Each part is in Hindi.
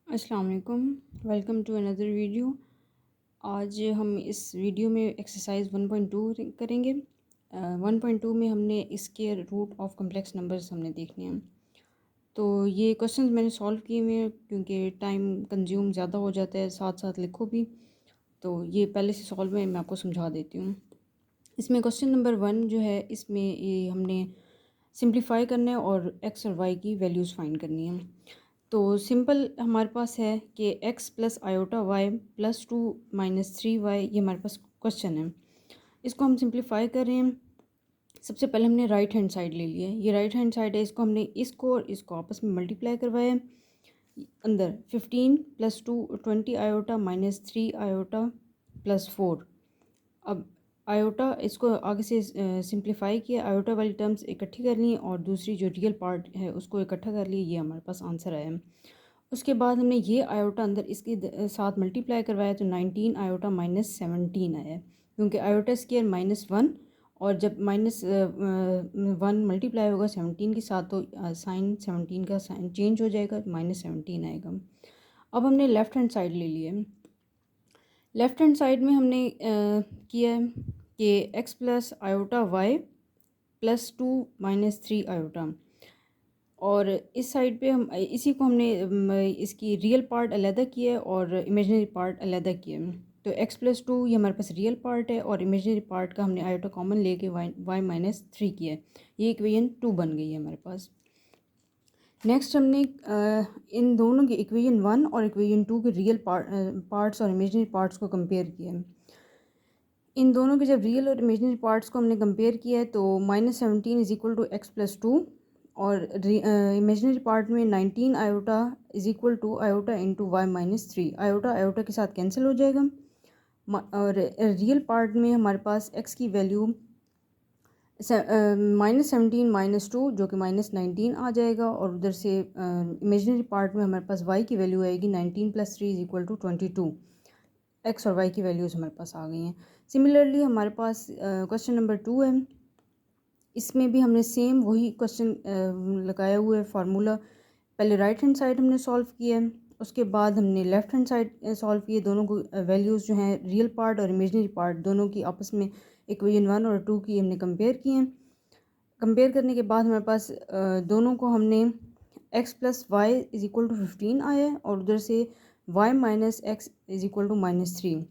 अस्सलाम वालेकुम। Welcome to another video. आज हम इस वीडियो में एक्सरसाइज 1.2 करेंगे। 1.2 में हमने इसके रूट ऑफ कम्प्लेक्स नंबर्स हमने देखने हैं। तो ये क्वेश्चंस मैंने सॉल्व किए हुए हैं क्योंकि टाइम कंज्यूम ज़्यादा हो जाता है, साथ साथ लिखो भी। तो ये पहले से सॉल्व है, मैं आपको समझा देती हूँ। इसमें क्वेश्चन नंबर 1 जो है, इसमें ये हमने सिंप्लीफाई करना है और एक्स और वाई की वैल्यूज़ फाइंड करनी है। तो सिंपल हमारे पास है कि x plus iota y plus 2 minus 3y, ये हमारे पास क्वेश्चन है। इसको हम सिंप्लीफाई कर रहे हैं। सबसे पहले हमने राइट हैंड साइड ले लिया है, ये राइट हैंड साइड है, इसको हमने इसको और इसको आपस में मल्टीप्लाई करवाया है। अंदर 15 plus 2 20 iota minus 3 iota plus 4। अब आयोटा इसको आगे से सिंप्लीफाई किया, आयोटा वाली टर्म्स इकट्ठी कर ली और दूसरी जो रियल पार्ट है उसको इकट्ठा कर लिया, ये हमारे पास आंसर आया है। उसके बाद हमने ये आयोटा अंदर इसके साथ मल्टीप्लाई करवाया तो 19 आयोटा माइनस 17 आया, क्योंकि आयोटा स्केयर -1 और जब -1 मल्टीप्लाई होगा 17 के साथ तो साइन 17 का साइन चेंज हो जाएगा, -17 आएगा। अब हमने लेफ़्ट हैंड साइड ले लिया है। लेफ़्ट हैंड साइड में हमने किया है कि x plus iota y plus 2 minus 3 iota, और इस साइड पे हम इसी को हमने इसकी रियल पार्ट अलहदा किया है और इमेजिनरी पार्ट अलहदा किया है। तो x प्लस 2 ये हमारे पास रियल पार्ट है और इमेजिनरी पार्ट का हमने आयोटा कॉमन लेके y माइनस 3 किया है। ये इक्वेशन 2 बन गई है हमारे पास। नेक्स्ट हमने इन दोनों के इक्वेशन 1 और इक्वेशन 2 के रियल पार्ट्स और इमेजिनरी पार्ट्स को कंपेयर किया है। इन दोनों के जब रियल और इमेजिनरी पार्ट्स को हमने कंपेयर किया है तो -17 is equal to x plus 2, और इमेजिनरी पार्ट में 19 iota is equal to iota into y minus 3। Iota iota के साथ कैंसिल हो जाएगा, और रियल पार्ट में हमारे पास एक्स की वैल्यू -17 -2 जो कि -19 आ जाएगा, और उधर से इमेजिनरी पार्ट में हमारे पास वाई की वैल्यू आएगी 19 + 3 इज़ इक्वल टू 22। एक्स और वाई की वैल्यूज़ हमारे पास आ गई हैं। सिमिलरली हमारे पास क्वेश्चन नंबर 2 है। इसमें भी हमने सेम वही क्वेश्चन लगाया हुआ है फार्मूला। पहले राइट हैंड साइड हमने सॉल्व किया है, उसके बाद हमने लेफ़्ट हैंड साइड सॉल्व किए। दोनों को वैल्यूज़ जो हैं रियल पार्ट और इमेजिनरी पार्ट दोनों की आपस में इक्वेशन 1 और 2 की हमने कंपेयर किए हैं। कंपेयर करने के बाद हमारे पास दोनों को हमने x plus y is equal to 15 आया है और उधर से y minus x is equal to -3।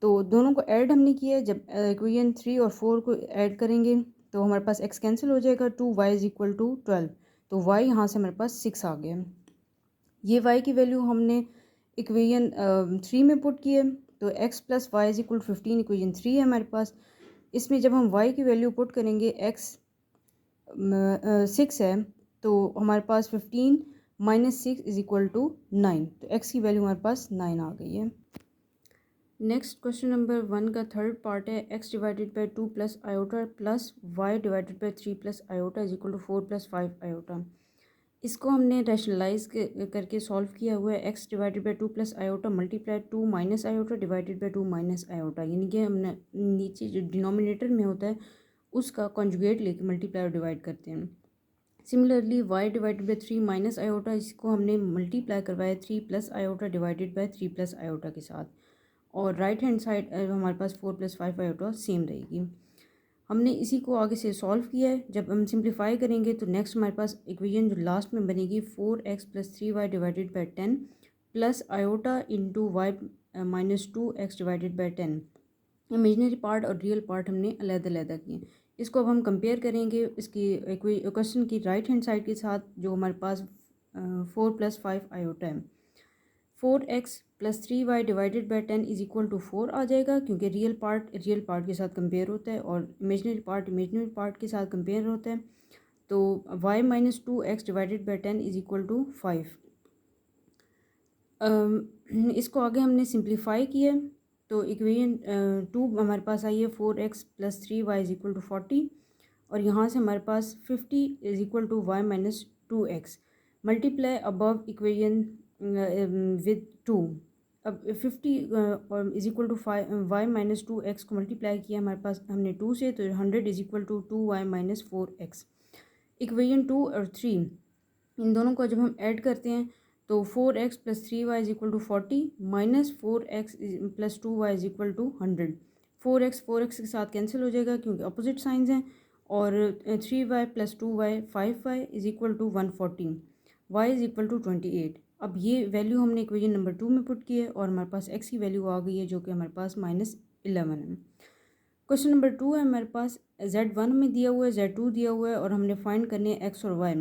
तो दोनों को ऐड हमने किया है। जब इक्वेशन 3 और 4 को ऐड करेंगे तो हमारे पास x कैंसिल हो जाएगा, 2y इज़ इक्वल टू 12। तो y यहाँ से हमारे पास 6 आ गया। ये y की वैल्यू हमने इक्वेशन 3 में पुट की है, तो x plus y is equal to 15 equation 3 है हमारे पास। इसमें जब हम y की वैल्यू पुट करेंगे, x 6 है, तो हमारे पास 15 माइनस 6 इज़ इक्वल टू 9। तो x की वैल्यू हमारे पास 9 आ गई है। नेक्स्ट क्वेश्चन नंबर 1 का थर्ड पार्ट है x divided by 2 plus iota plus y divided by 3 plus iota is equal to 4 + 5 iota. इसको हमने रैशनलाइज करके सॉल्व किया हुआ है। x divided by 2 plus iota multiply 2 minus iota divided by 2 minus iota, यानी कि हमने नीचे जो डिनोमिनेटर में होता है उसका कॉन्जुगेट लेके मल्टीप्लाई और डिवाइड करते हैं। Similarly y divided by 3 minus iota, इसको हमने मल्टीप्लाई करवाया 3 plus iota divided by 3 plus iota के साथ, और राइट हैंड साइड हमारे पास 4 + 5 आयोटा सेम रहेगी। हमने इसी को आगे से सॉल्व किया है। जब हम सिंप्लीफाई करेंगे तो नेक्स्ट हमारे पास इक्वेशन जो लास्ट में बनेगी 4x + 3y divided by 10 plus iota into y minus 2x divided by 10। Imaginary part और रियल पार्ट हमने अलग-अलग किए। इसको अब हम कंपेयर करेंगे इसकी क्वेश्चन की राइट हैंड साइड के साथ, जो हमारे पास 4 + 5 आयोटा है। 4x + 3y divided by 10 is equal to 4 आ जाएगा, क्योंकि रियल पार्ट के साथ कंपेयर होता है और इमेजिनरी पार्ट के साथ कंपेयर होता है। तो y minus 2x divided by 10 is equal to 5। इसको आगे हमने सिंप्लीफाई किया, तो इक्वेशन 2 हमारे पास आई है 4x + 3y is equal to 40, और यहाँ से हमारे पास 50 is equal to y minus 2x multiply above equation with 2। अब 50 और is equal to y minus 2x को मल्टीप्लाई किया हमारे पास हमने 2 से, तो 100 is equal to 2y minus 4x। Equation 2 और 3 इन दोनों को जब हम ऐड करते हैं तो 4x plus 3y is equal to 40 minus 4x plus 2y is equal to 100। 4x के साथ कैंसिल हो जाएगा क्योंकि अपोजिट साइंस हैं। और 3y plus 2y 5y is equal to 140, y is equal to 28। अब ये वैल्यू हमने इक्वेशन नंबर 2 में पुट की है और हमारे पास x की वैल्यू आ गई है जो कि हमारे पास -11 है। क्वेश्चन नंबर 2 है हमारे पास z1 में दिया हुआ है, z2 दिया हुआ है और हमने फाइंड करने हैं x और y।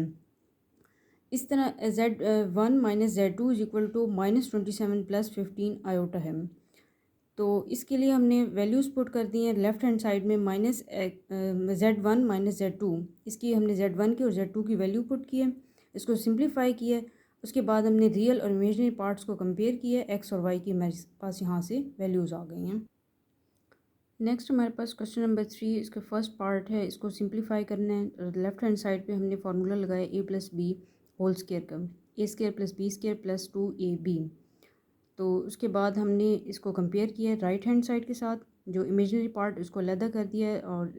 इस तरह z1 minus z2 is equal to -27 plus 15 iota है। तो इसके लिए हमने वैल्यूज़ पुट कर दी हैं लेफ़्ट हैंड साइड में माइनस z1 माइनस z2। इसकी हमने z1 की और z2 की वैल्यू पुट की है, इसको सिंप्लीफाई किया है। उसके बाद हमने रियल और इमेजिनरी पार्ट्स को कंपेयर किया है, x और y की हमारे पास यहाँ से वैल्यूज़ आ गई हैं। नेक्स्ट हमारे पास क्वेश्चन नंबर 3, इसका फर्स्ट पार्ट है, इसको सिंप्लीफाई करना है। लेफ्ट हैंड साइड पे हमने फार्मूला लगाया a plus B whole square का, A square plus B square plus 2ab। तो उसके बाद हमने इसको कंपेयर किया है राइट हैंड साइड के साथ, जो इमेजिनरी पार्ट उसको अलहदा कर दिया है और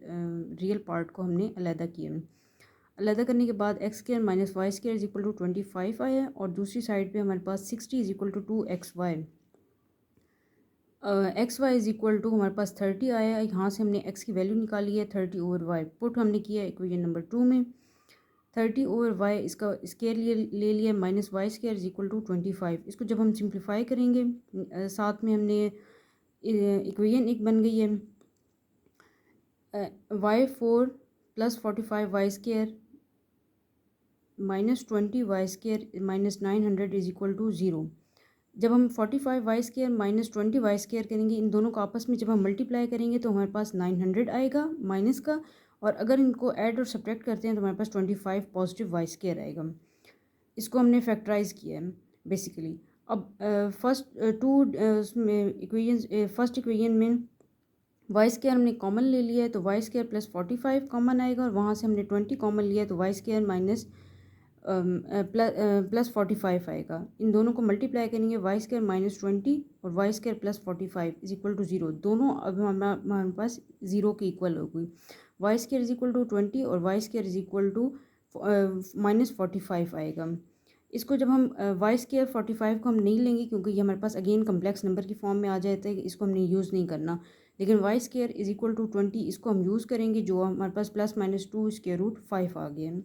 रियल पार्ट को हमने अलहदा किया है। अलहदा करने के बाद x square minus y square is equal to 25 आया है और दूसरी साइड पे हमारे पास 60 is equal to 2xy। X y is equal to हमारे पास 30 आया है। यहाँ से हमने एक्स की वैल्यू निकाली है 30 ओवर वाई, पुट हमने किया है इक्वेशन नंबर 2 में। 30 ओवर वाई इसका स्केयर ले लिया minus y square is equal to 25। इसको जब हम सिंप्लीफाई करेंगे साथ में हमने इक्वेशन एक बन गई है y4 plus 45 y square -20 y square minus 900 is equal to 0। जब हम 45 y square minus 20 y square करेंगे, इन दोनों को आपस में जब हम मल्टीप्लाई करेंगे तो हमारे पास 900 आएगा माइनस का, और अगर इनको ऐड और सब्ट्रैक्ट करते हैं तो हमारे पास 25 पॉजिटिव वाई स्केयर आएगा। इसको हमने फैक्टराइज किया है बेसिकली। अब फर्स्ट इक्वेशन में वाई स्केयर हमने कॉमन ले लिया है तो वाई स्केयर प्लस 45 कॉमन आएगा और वहाँ से हमने 20 कॉमन लिया है तो वाई स्केयर माइनस प्लस 45 आएगा। इन दोनों को मल्टीप्लाई करेंगे, वाई स्केयर माइनस 20 और y square plus 45 is equal to 0। दोनों अब हमारे पास 0 के इक्वल हो गई। Y square is equal to 20 और y square is equal to minus 45 आएगा। इसको जब हम वाई स्केयर 45 को हम नहीं लेंगे क्योंकि ये हमारे पास अगेन कम्प्लेक्स नंबर की फॉर्म में आ जाता है, इसको हमने यूज़ नहीं करना। लेकिन y square is equal to 20 इसको हम यूज़ करेंगे, जो हमारे पास प्लस माइनस 2 स्केयर रूट 5 आ गया है।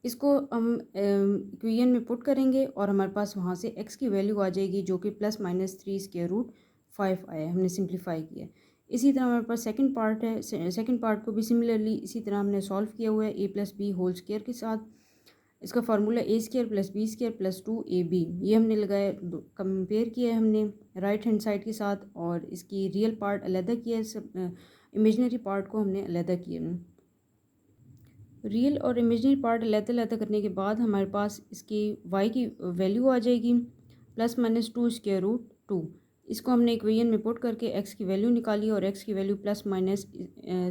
इसको हम इक्वेशन में पुट करेंगे और हमारे पास वहाँ से x की वैल्यू आ जाएगी जो कि प्लस माइनस 3 स्केयर रूट 5 आया, हमने सिंप्लीफाई किया। इसी तरह हमारे पास सेकंड पार्ट है, सेकंड पार्ट को भी सिमिलरली इसी तरह हमने सॉल्व किया हुआ है a plus B whole square के साथ। इसका formula A square plus B square plus 2ab, ये हमने लगाया, कंपेयर किया है हमने राइट हैंड साइड के साथ और इसकी रियल पार्ट अलहदा किया है, इमेजनरी पार्ट को हमने अलहदा किया। रियल और इमेजनरी पार्ट अलग करने के बाद हमारे पास इसकी y की वैल्यू आ जाएगी प्लस माइनस 2 स्क्वायर रूट 2। इसको हमने इक्वेशन में पुट करके x की वैल्यू निकाली और x की value plus minus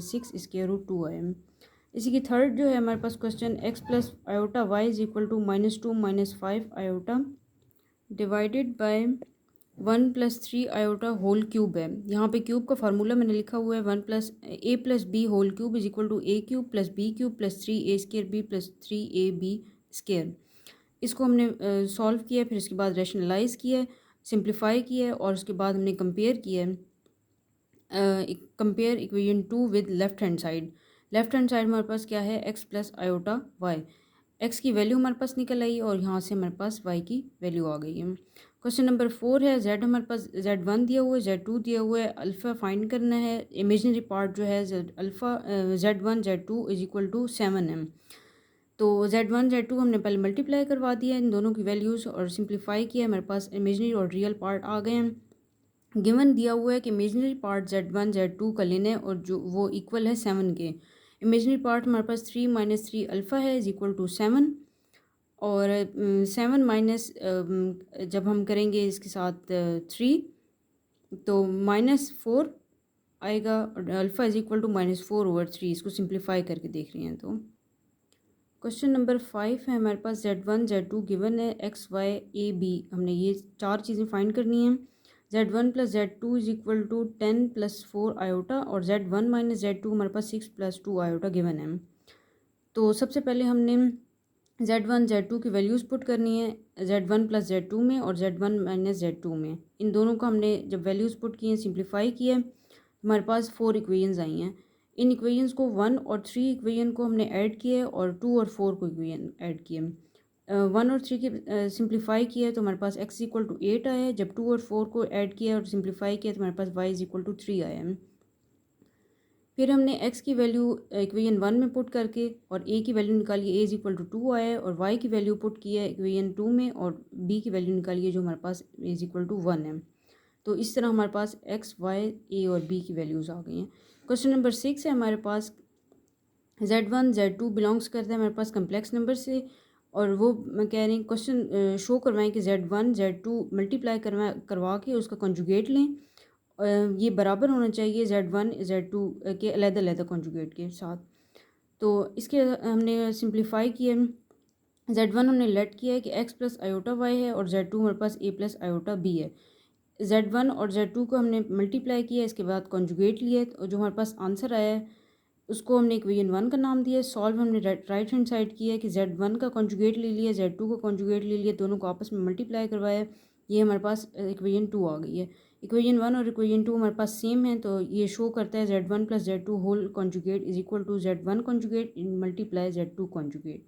6 square root 2 आए। इसी की थर्ड जो है हमारे पास question x plus iota y is equal to -2 - 5 iota divided by 1 plus 3 iota whole cube है। यहाँ पे क्यूब का फार्मूला मैंने लिखा हुआ है 1 plus a plus B whole cube is equal to a cube plus b cube plus 3a square b plus 3ab square. इसको हमने सॉल्व किया, फिर इसके बाद रैशनलाइज किया, सिंप्लीफाई किया और उसके बाद हमने कंपेयर किया, compare equation 2 with left hand side. Left hand side हमारे पास क्या है, x plus iota y. x की वैल्यू हमारे पास निकल आई और यहाँ से हमारे पास y की वैल्यू आ गई है। क्वेश्चन नंबर 4 है, z हमारे पास z1 दिया हुआ है, z2 दिया हुआ है, अल्फ़ा फाइंड करना है। इमेजिनरी पार्ट जो है alpha z1 z2 is equal to 7 है। तो z1 z2 हमने पहले मल्टीप्लाई करवा दिया इन दोनों की वैल्यूज़ और सिंप्लीफाई किया, हमारे पास इमेजिनरी और रियल पार्ट आ गए हैं। गिवन दिया हुआ है कि इमेजिनरी पार्ट z1 z2 का लेना है और जो वो इक्वल है 7 के। इमेजिनरी पार्ट हमारे पास 3 माइनस 3 अल्फ़ा है इज इक्वल टू 7 और 7 माइनस जब हम करेंगे इसके साथ 3 तो -4 आएगा और अल्फ़ा इज इक्वल टू -4/3। इसको सिंप्लीफाई करके देख रहे हैं तो क्वेश्चन नंबर 5 है हमारे पास z1 z2 गिवन है, x y a b हमने ये 4 चीज़ें फाइंड करनी हैं। z1 plus z2 is equal to 10 plus 4 iota और z1 माइनस z2 हमारे पास 6 प्लस 2 आयोटा गिवन है। तो सबसे पहले हमने Z1 Z2 की वैल्यूज़ पुट करनी है Z1 प्लस Z2 में और Z1 माइनस Z2 में। इन दोनों को हमने जब वैल्यूज़ पुट की हैं, सिंप्लीफाई किया, हमारे पास 4 इक्वेशंस आई हैं। इन इक्वेशंस को 1 और 3 इक्वेशन को हमने ऐड किया है और 2 और 4 को इक्वेशन ऐड किए। 1 और 3 की सिंप्लीफाई किया है तो हमारे पास x इक्वल टू 8 आया है। जब 2 और 4 को ऐड किया और सिंप्लीफाई किया तो हमारे पास y इज इक्वल टू 3 आया है। फिर हमने x की वैल्यू इक्वेशन 1 में पुट करके और a की वैल्यू निकाली, a इज इक्वल टू 2 आया है, और y की वैल्यू पुट की है इक्वेशन 2 में और b की वैल्यू निकाली है जो हमारे पास a इज इक्वल टू 1 है। तो इस तरह हमारे पास x, y, a और b की वैल्यूज़ आ गई हैं। क्वेश्चन नंबर 6 है हमारे पास Z1 Z2 बिलोंग्स करता है हमारे पास कम्प्लेक्स नंबर से, और वो मैं कह रही हूँ क्वेश्चन शो करवाएं कि Z1 Z2 मल्टीप्लाई करवा के उसका कॉन्जुगेट लें। ये बराबर होना चाहिए Z1 Z2 के अलग-अलग कॉन्जुगेट के साथ। तो इसके हमने सिंप्लीफाई किया। Z1 हमने लेट किया है कि x प्लस आयोटा वाई है और Z2 हमारे पास a प्लस आयोटा बी है। Z1 और Z2 को हमने मल्टीप्लाई किया, इसके बाद कॉन्जुगेट लिया, और जो हमारे पास आंसर आया है उसको हमने इक्वेशन 1 का नाम दिया। सॉल्व हमने राइट हैंड साइड किया है कि Z1 का कॉन्जुगेट ले लिया, Z2 का कॉन्जुगेट ले लिया, दोनों को आपस में मल्टीप्लाई करवाया, ये हमारे पास इक्वेशन 2 आ गई है। इक्वेशन 1 और इक्वेशन 2 हमारे पास सेम है, तो ये शो करता है Z1 plus Z2 whole conjugate is equal to Z1 conjugate in multiply Z2 conjugate.